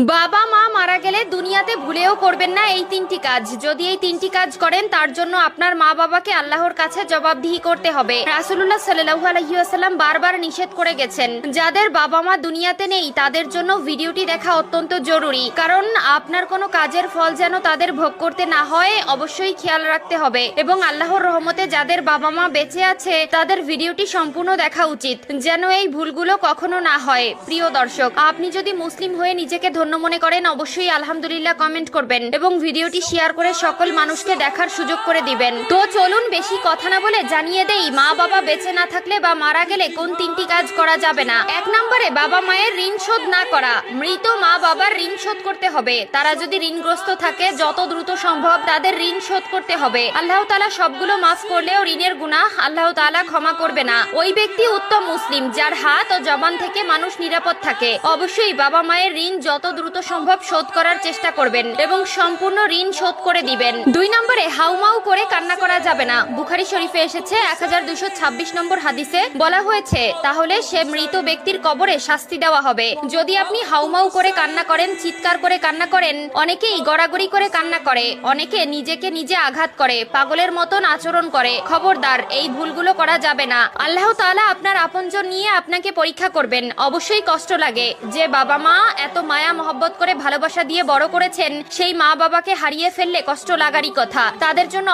বাবা মা মারা গেলে দুনিয়াতে ভুলেও করবেন না এই তিনটি কাজ। যদি এই তিনটি কাজ করেন তার জন্য আপনার মা বাবাকে আল্লাহর কাছে জবাবদিহি করতে হবে। রাসূলুল্লাহ সাল্লাল্লাহু আলাইহি ওয়াসাল্লাম বারবার নিষেধ করে গেছেন, যাদের বাবা মা দুনিয়াতে নেই তাদের জন্য ভিডিওটি দেখা অত্যন্ত জরুরি, কারণ আপনার কোনো কাজের ফল যেন তাদের ভোগ করতে না হয় অবশ্যই খেয়াল রাখতে হবে। এবং আল্লাহর রহমতে যাদের বাবা মা বেঁচে আছে তাদের ভিডিওটি সম্পূর্ণ দেখা উচিত, যেন এই ভুলগুলো কখনো না হয়। প্রিয় দর্শক, আপনি যদি মুসলিম হয়ে নিজেকে ধন্য মনে করেন অবশ্যই আলহামদুলিল্লাহ কমেন্ট করবেন এবং ভিডিওটি শেয়ার করে সকল মানুষকে দেখার সুযোগ করে দিবেন। তো চলুন বেশি কথা না বলে জানিয়ে দেই মা বাবা বেঁচে না থাকলে বা মারা গেলে কোন তিনটি কাজ করা যাবে না। 1 নম্বরে বাবা মায়ের ঋণ শোধ না করা। মৃত মা বাবার ঋণ শোধ করতে হবে। তারা যদি ঋণগ্রস্ত থাকে যত দ্রুত সম্ভব তাদের ঋণ শোধ করতে হবে। আল্লাহ তাআলা সবগুলো মাফ করলেও ঋণের গুনাহ আল্লাহ তাআলা ক্ষমা করবে না। ওই ব্যক্তি উত্তম মুসলিম যার হাত ও জবান থেকে মানুষ নিরাপদ থাকে। অবশ্যই বাবা মায়ের ঋণ যত দ্রুত সম্ভব শোধ করার চেষ্টা করবেন এবং সম্পূর্ণ ঋণ শোধ করে দিবেন। 2 নম্বরে হাউমাউ করে কান্না করা যাবে না। বুখারী শরীফে এসেছে 1226 নম্বর হাদিসে বলা হয়েছে, তাহলে সে মৃত ব্যক্তির কবরে শাস্তি দেওয়া হবে। যদি আপনি হাউমাউ করে কান্না করেন, চিৎকার করে কান্না করেন, অনেকেই গড়াগড়ি করে কান্না করে, অনেকে নিজেকে নিজে আঘাত করে, পাগলের মতন আচরণ করে। খবরদার, এই ভুলগুলো করা যাবে না। আল্লাহ তাআলা আপনার আপনজন নিয়ে আপনাকে পরীক্ষা করবেন। অবশ্যই কষ্ট লাগে যে বাবা মা এত মায়া মহব্বত করে ভালোবাসা দিয়ে বড় করেছেন, সেই মা বাবাকে হারিয়ে ফেললে কষ্ট লাগারই কথা। তাদের জন্য